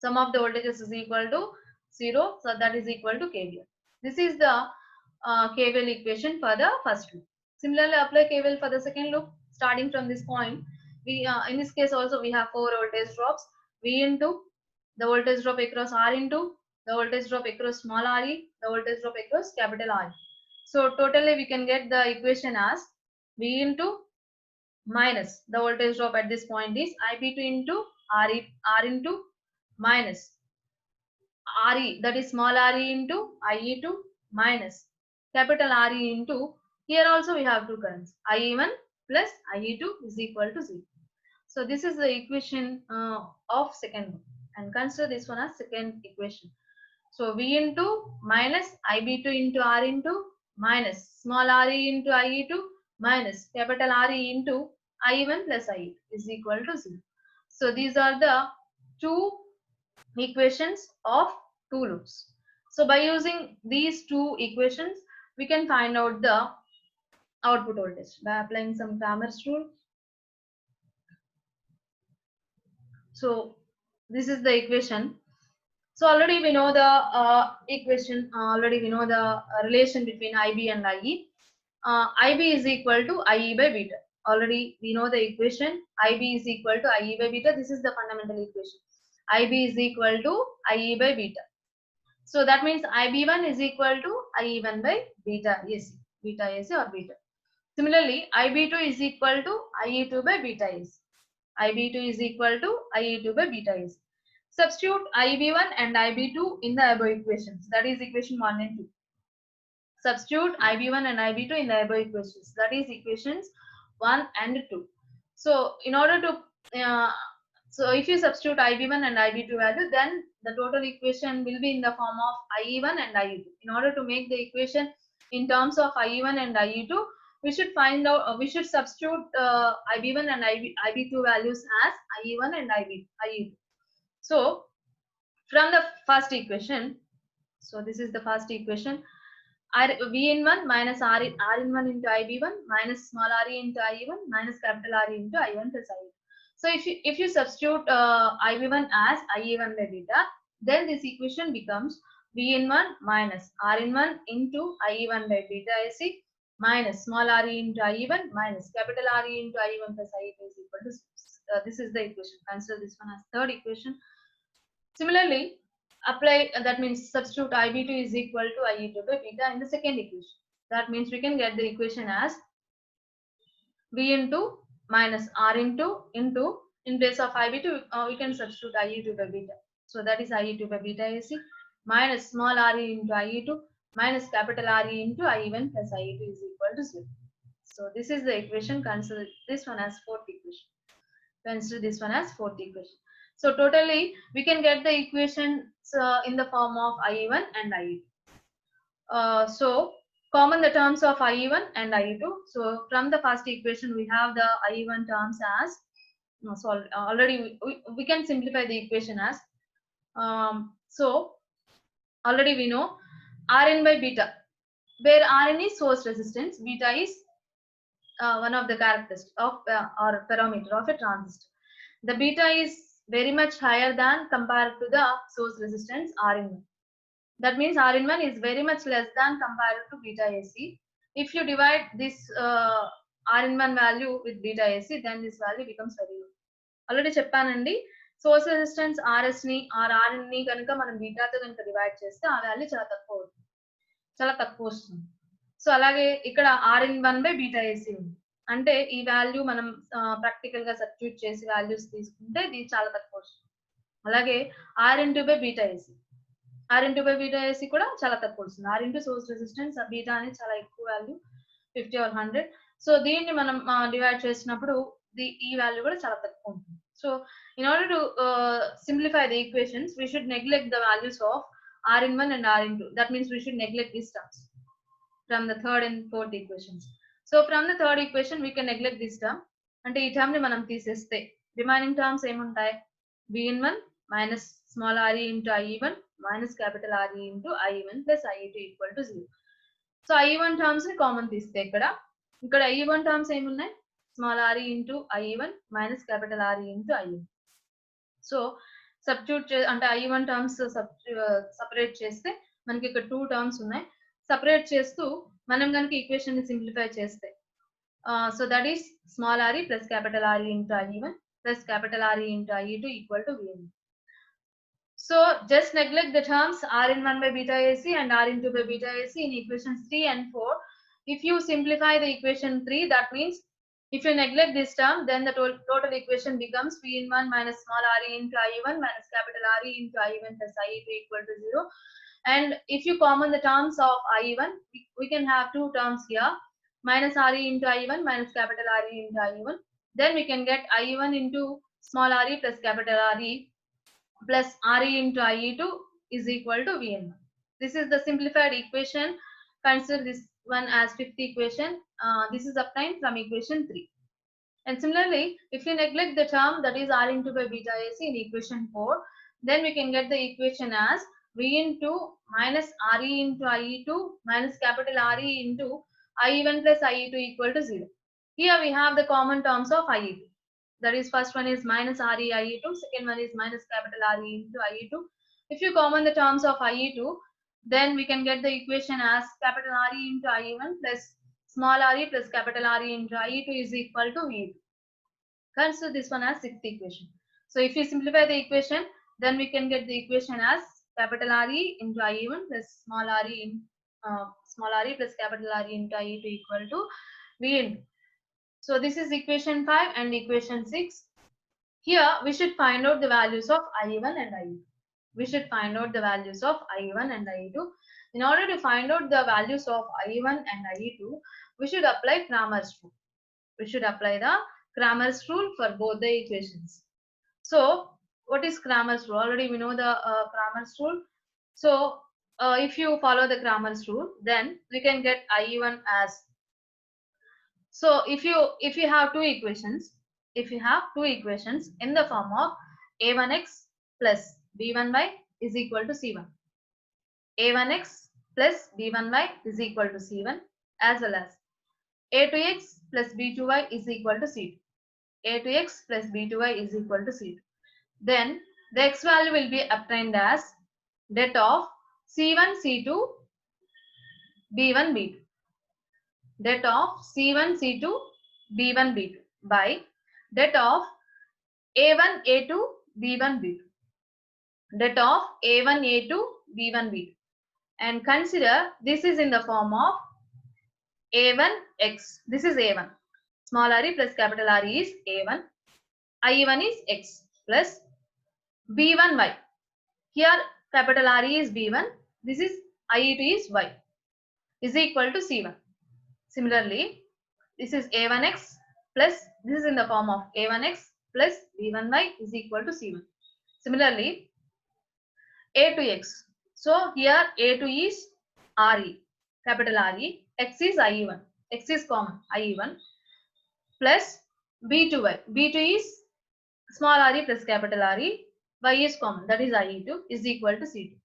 Sum of the voltages is equal to 0. So that is equal to KVL. This is the KVL equation for the first loop. Similarly, apply KVL for the second loop. Starting from this point, we in this case also we have 4 voltage drops. V into the voltage drop across R into the voltage drop across small re, the voltage drop across capital R. So totally we can get the equation as V into minus the voltage drop at this point is IB2 into R into minus RE, that is small re into IE2 minus capital RE into, here also we have two currents, IE1 plus IE2 is equal to 0. So this is the equation of second one, and consider this one as second equation. So V into minus IB2 into R into minus small re into IE2 minus capital RE into I1 plus I2 is equal to 0. So these are the two equations of two loops. So by using these two equations, we can find out the output voltage by applying some Cramer's rule. So this is the equation. So already we know the equation, already we know the relation between IB and IE. IB is equal to IE by beta. Already we know the equation, IB is equal to IE by beta. This is the fundamental equation. IB is equal to IE by beta. So that means IB1 is equal to IE1 by beta AC, beta AC or beta. Similarly, IB2 is equal to IE2 by beta AC. IB2 is equal to IE2 by beta AC. Substitute IB1 and IB2 in the above equations. That is equation 1 and 2. Substitute IB1 and IB2 in the above equations. That is equations 1 and 2. So in order to so if you substitute IB1 and IB2 value, then the total equation will be in the form of IE1 and IE2. In order to make the equation in terms of IE1 and IE2, we should find out, we should substitute IB1 and IB2 values as IE1 and IE2. So from the first equation, so this is the first equation, V in 1 minus R in 1 into IB1 minus small re into IE1 minus capital RE into I1 plus IE2. So if you substitute IB1 as IE1 by beta, then this equation becomes V in 1 minus R in 1 into IE1 by beta AC minus small re into IE1 minus capital RE into IE1 plus IE2 is equal to this is the equation. Consider this one as third equation. Similarly, apply that means substitute IB2 is equal to IE2 by beta in the second equation. That means we can get the equation as V into minus R into in place of IB2 we can substitute IE2 by beta. So that is IE2 by beta AC minus small re into IE2 minus capital RE into IE1 plus IE2 is equal to 0. So this is the equation. Consider this one as fourth equation. Consider this one as fourth equation. So totally we can get the equations in the form of IE1 and IE2. So common the terms of IE1 and IE2. So from the first equation we have the IE1 terms as, so already we can simplify the equation as, so already we know Rn by beta, where Rn is source resistance, beta is one of the characteristics of or parameter of a transistor. The beta is very much higher than compared to the source resistance R in 1. That means R in 1 is very much less than compared to beta AC. If you divide this R in 1 value with beta AC, then this value becomes very low. Already చెప్పానండి, source resistance RS ని R ని కనుక మనం బీటాతో కనుక divide చేస్తే ఆ value చాలా తక్కువ వస్తుంది. సో అలాగే ఇక్కడ R/బీటా AC ఉంది. అంటే ఈ వాల్యూ మనం ప్రాక్టికల్ గా సబ్స్టిట్యూట్ చేసి వాల్యూస్ తీసుకుంటే ఇది చాలా తక్కువ వస్తుంది. అలాగే R/బీటా AC కూడా చాలా తక్కువ వస్తుంది. R into source resistance beta అనేది చాలా ఎక్కువ వాల్యూ 50 or 100. సో దీన్ని మనం డివైడ్ చేసినప్పుడు ఈ వాల్యూ కూడా చాలా తక్కువ ఉంటుంది. So in order to simplify the equations, we should neglect the values of R/1 and R/2. That means we should neglect these terms from the third and fourth equations. So from the third equation we can neglect this term. అంటే ఈ term ని మనం తీసేస్తే remaining terms ఏముంటాయి? Vn1 minus small re into IE1 minus capital RE into IE1 plus IE2 equal to 0. So IE1 terms ని common తీస్తే ఇక్కడ IE1 terms ఏమున్నాయి? Small re into IE1 minus capital RE into IE1. So substitute అంటే I1 terms separate చేస్తే మనకి ఇక్కడ 2 terms ఉన్నాయి. Separate చేస్తూ మనం కనుక ఈక్వేషన్ ని సింప్లిఫై చేస్తే so that is small re plus capital RE into IE1 plus capital RE into IE2 equal to Vn. So just neglect the terms R/1 by beta AC and R/2 by beta AC in equations 3 and 4. If you simplify the equation 3, that means if you neglect this term, then the total equation becomes Vn1 minus small re into IE1 minus capital RE into IE1 plus IE2 equal to 0. And if you common the terms of IE1, we can have two terms here, minus RE into IE1 minus capital RE into IE1. Then we can get IE1 into small re plus capital RE plus RE into IE2 is equal to Vn1. This is the simplified equation. Consider this one as fifth equation. This is obtained from equation 3. And similarly, if you neglect the term that is R/2 by beta AC in equation 4, then we can get the equation as Vn2 minus RE into IE2 minus capital RE into IE1 plus IE2 equal to 0. Here we have the common terms of IE2. That is, first one is minus RE IE2, second one is minus capital RE into IE2. If you common the terms of IE2, then we can get the equation as capital RE into IE1 plus small re plus capital RE into IE2 is equal to V2. Consider this one as sixth equation. So if you simplify the equation, then we can get the equation as capital RE into IE1 plus small re plus capital RE into IE2 equal to Vn. So this is equation 5 and equation 6. Here we should find out the values of IE1 and IE2. We should find out the values of IE1 and IE2. In order to find out the values of IE1 and IE2, we should apply Cramer's rule. We should apply the Cramer's rule for both the equations. So what is Cramer's rule? Already we know the Cramer's rule. So if you follow the Cramer's rule, then we can get IE1 as, so if you have two equations in the form of A1x plus B1y is equal to C1, A1x plus B1y is equal to C1, as well as A2x plus B2y is equal to C2, A2x plus B2y is equal to C2. Then the x value will be obtained as det of C1 C2 B1 B2, det of C1 C2 B1 B2 by det of A1 A2 B1 B2, det of A1 A2 B1 B2. And consider this is in the form of A1x. This is A1. Small re plus capital RE is A1. IE1 is x plus B1y. Here capital RE is B1. This is IE2 is y is equal to C1. Similarly, this is A1x plus, this is in the form of A1x plus B1y is equal to C1. Similarly, A2x. So here A2 is RE, capital RE, x is IE1, x is common, IE1 plus B2y. B2 is small re plus capital RE, y is common, that is IE2 is equal to C2.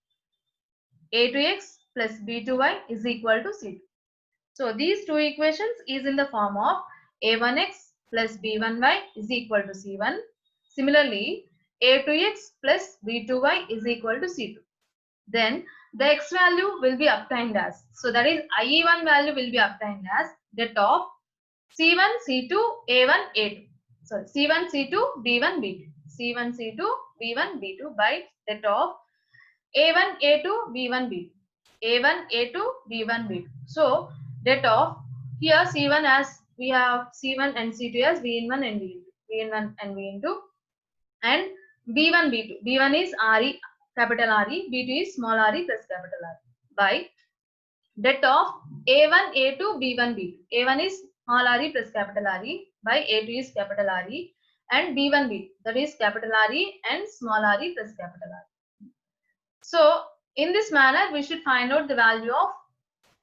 A2x plus B2y is equal to C2. So these two equations is in the form of A1x plus B1y is equal to C1. Similarly, A2x plus B2y is equal to C2. Then the x value will be obtained as, so that is IE1 value will be obtained as det of C1, C2, A1, A2. Sorry, C1, C2, B1, B2. C1, C2, B1, B2 by det of A1, A2, B1, B2. A1, A2, B1, B2. So det of here C1 as we have C1 and C2 as V1 and V2. V1 and V2 and B1, B2. B1 is RE, capital RE, B2 is small re plus capital R by det of A1, A2, B1, B2. A1 is small re plus capital RE by A2 is capital RE and B1, B2. That is capital RE and small re plus capital R. So in this manner, we should find out the value of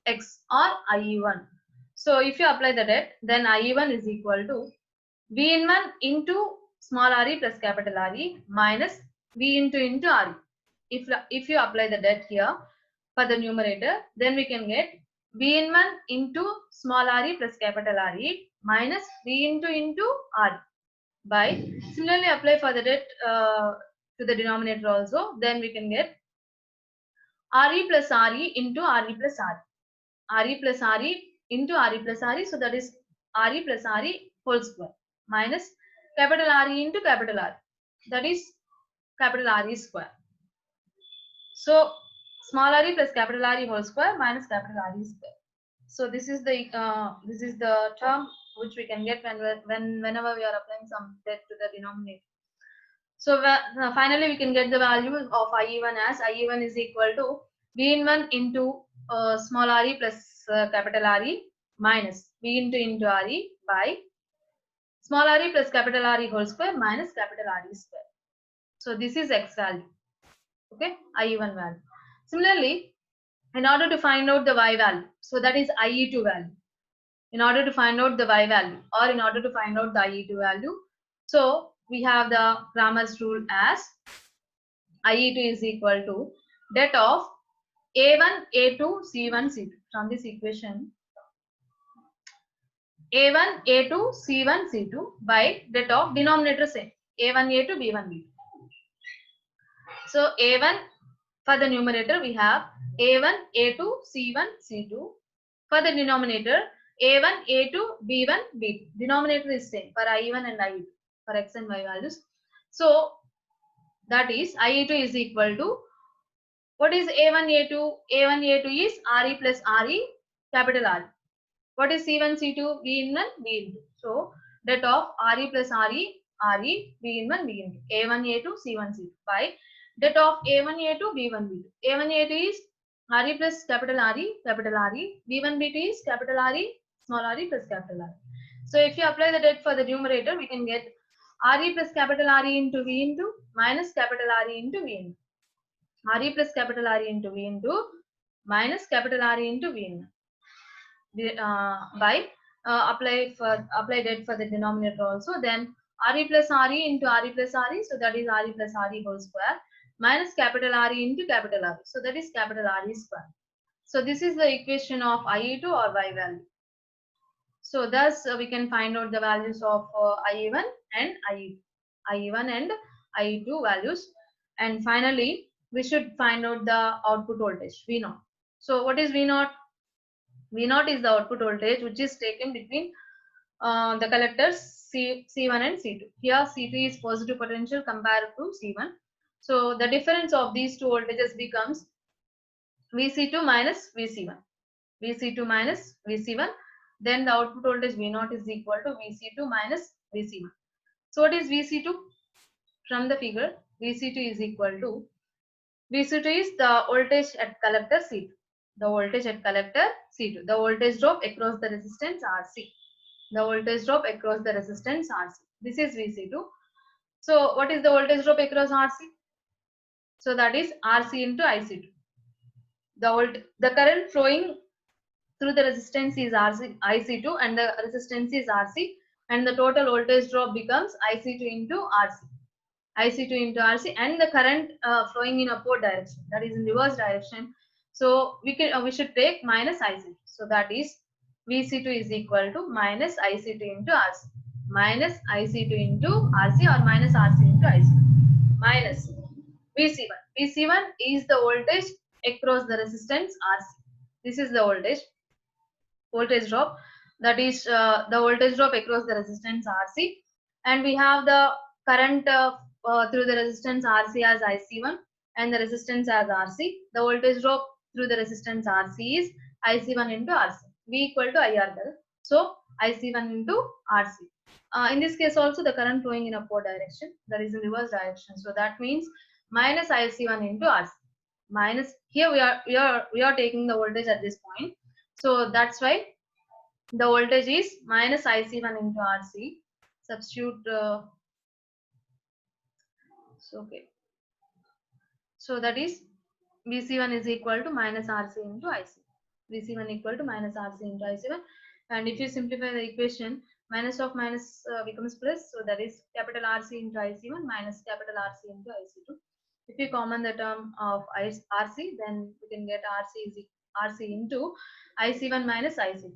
x or IE1. So if you apply the det, then IE1 is equal to V1 into small re plus capital RE minus V into RE. If you apply the det here for the numerator, then we can get V1 into small re plus capital RE minus V into RE by similarly apply for the det to the denominator also, then we can get RE plus RE into RE plus RE. RE plus RE into RE plus RE, so that is RE plus RE whole square minus capital RE into capital R, that is capital RE square. So small re plus capital RE whole square minus capital RE square. So this is the term which we can get whenever we are applying some det to the denominator. So finally we can get the value of IE1 as IE1 is equal to V1 into small re plus capital RE minus V into RE by small re plus capital RE whole square minus capital RE square. So this is x value. Okay, IE1 value. Similarly, in order to find out the y value, so that is IE2 value. In order to find out the y value or in order to find out the IE2 value, so we have the Cramer's rule as IE2 is equal to det of A1, A2, C1, C2. From this equation, A1, A2, C1, C2 by det of denominator same A1, A2, B1, B2. So A1 for the numerator we have A1, A2, C1, C2. For the denominator A1, A2, B1, B2. Denominator is same for IE1 and IE2 for x and y values. So that is IE2 is equal to, what is A1, A2? A1, A2 is RE plus RE capital R. What is C1, C2? V1, V1. So that of RE plus RE, RE, V1, V1. A1, A2, C1, C2 by that of A1, A2, B1, B2. A1, A2 is RE plus capital RE, V1, B2 is capital RE, small re plus capital R. So if you apply the det for the numerator, we can get RE plus capital RE into V into minus capital RE into V into. RE plus capital RE into V into minus capital RE into V into. By apply det for the denominator also, then RE plus RE into RE plus RE, so that is RE plus RE whole square minus capital RE into capital R, so that is capital RE square. So this is the equation of IE2 or y value. So thus we can find out the values of IE1 and IE2, IE1 and IE2 values, and finally we should find out the output voltage V0. So what is V0? V0 is the output voltage which is taken between the collectors C1 and C2. Here C2 is positive potential compared to C1. So the difference of these two voltages becomes VC2 minus VC1. VC2 minus VC1. Then the output voltage V0 is equal to VC2 minus VC1. So what is VC2? From the figure, VC2 is equal to, VC2 is the voltage at collector C2. The voltage at collector C2. The voltage drop across the resistance RC. The voltage drop across the resistance RC. This is VC2. So what is the voltage drop across RC? So that is RC into IC2. The current flowing through the resistance is IC2 and the resistance is RC, and the total voltage drop becomes IC2 into RC. IC2 into RC, and the current flowing in upward direction, that is in reverse direction. So we should take minus IC2. So that is VC2 is equal to minus IC2 into RC. Minus IC2 into RC or minus RC into IC2. minus VC1. VC1 is the voltage across the resistance RC. This is the voltage drop, that is the voltage drop across the resistance RC, and we have the current through the resistance RC as IC1 and the resistance as RC. The voltage drop through the resistance RC is IC1 into RC. V equal to IR. So IC1 into RC. In this case also the current flowing in upward direction, that is in reverse direction. So that means minus IC1 into RC. Minus, here we are taking the voltage at this point. So that's why the voltage is minus IC1 into RC. Substitute. Okay. So that is VC1 is equal to minus RC into IC. VC1 equal to minus RC into IC1. And if you simplify the equation, minus of minus becomes plus. So that is capital RC into IC1 minus capital RC into IC2. If you common the term of RC, then we can get RC into IC1 minus IC2.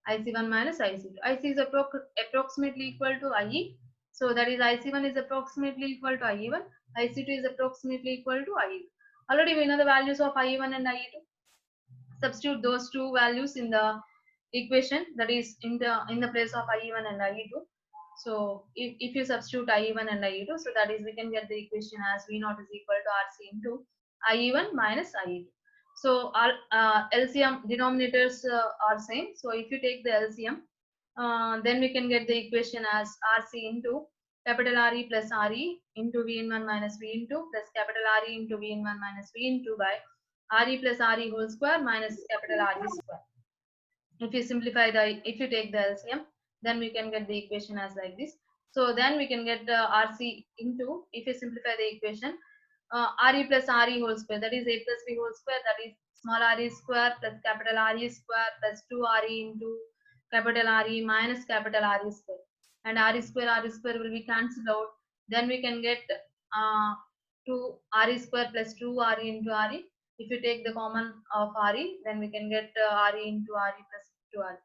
IC1 minus IC2. IC is approximately equal to IE. So that is IC1 is approximately equal to IE1. IC2 is approximately equal to IE2. Already we know the values of IE1 and IE2. Substitute those two values in the equation, that is in the place of IE1 and IE2. So if you substitute IE1 and IE2, so that is we can get the equation as V0 is equal to RC into IE1 minus IE2. So our LCM denominators are same. So if you take the LCM, then we can get the equation as RC into capital RE plus RE into V1 minus V2 plus capital RE into V1 minus V2 by RE plus RE whole square minus capital RE square. If you if you take the LCM, then we can get the equation as like this. So then we can get RC into, if you simplify the equation, RE plus RE whole square, that is A plus B whole square, that is small RE square plus capital RE square plus 2RE into capital RE minus capital RE square. And RE square will be cancelled out. Then we can get 2 RE square plus 2RE into RE. If you take the common of RE, then we can get RE into RE plus 2RE.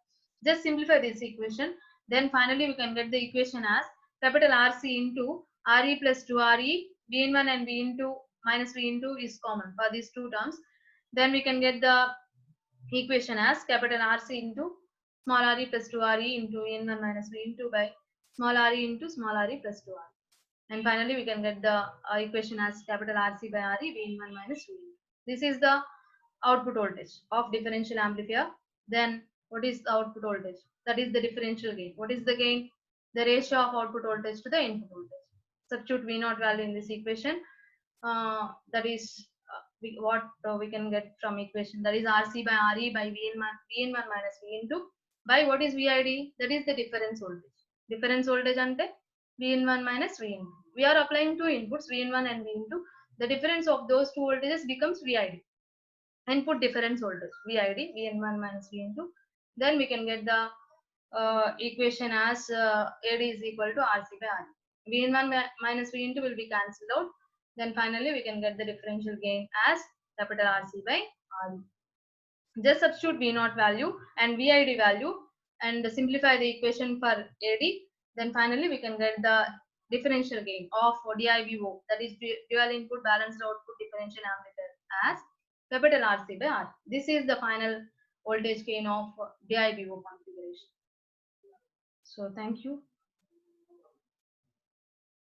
Just simplify this equation. Then finally we can get the equation as capital RC into RE plus 2RE. Vn1 and Vn2 minus Vn2 is common for these two terms. Then we can get the equation as capital RC into small re plus 2re into Vn1 minus Vn2 by small re into small re plus 2re. And finally, we can get the equation as capital RC by RE, Vn1 minus Vn2. This is the output voltage of differential amplifier. Then what is the output voltage? That is the differential gain. What is the gain? The ratio of output voltage to the input voltage. Substitute V0 value in this equation. That is what we can get from equation. That is RC by RE by Vn1 minus Vn2 by what is VID? That is the difference voltage. Difference voltage ante Vn1 minus Vn2. We are applying two inputs, Vn1 and Vn2. The difference of those two voltages becomes VID. Input difference voltage, VID, Vn1 minus Vn2. Then we can get the equation as AD is equal to RC by RE. Vn1 minus Vn2 will be cancelled out. Then finally we can get the differential gain as capital RC by RE. Just substitute V0 value and VID value and simplify the equation for AD. Then finally we can get the differential gain of DIVO, that is dual input balanced output differential amplifier, as capital RC by R. This is the final voltage gain of DIVO configuration. So thank you.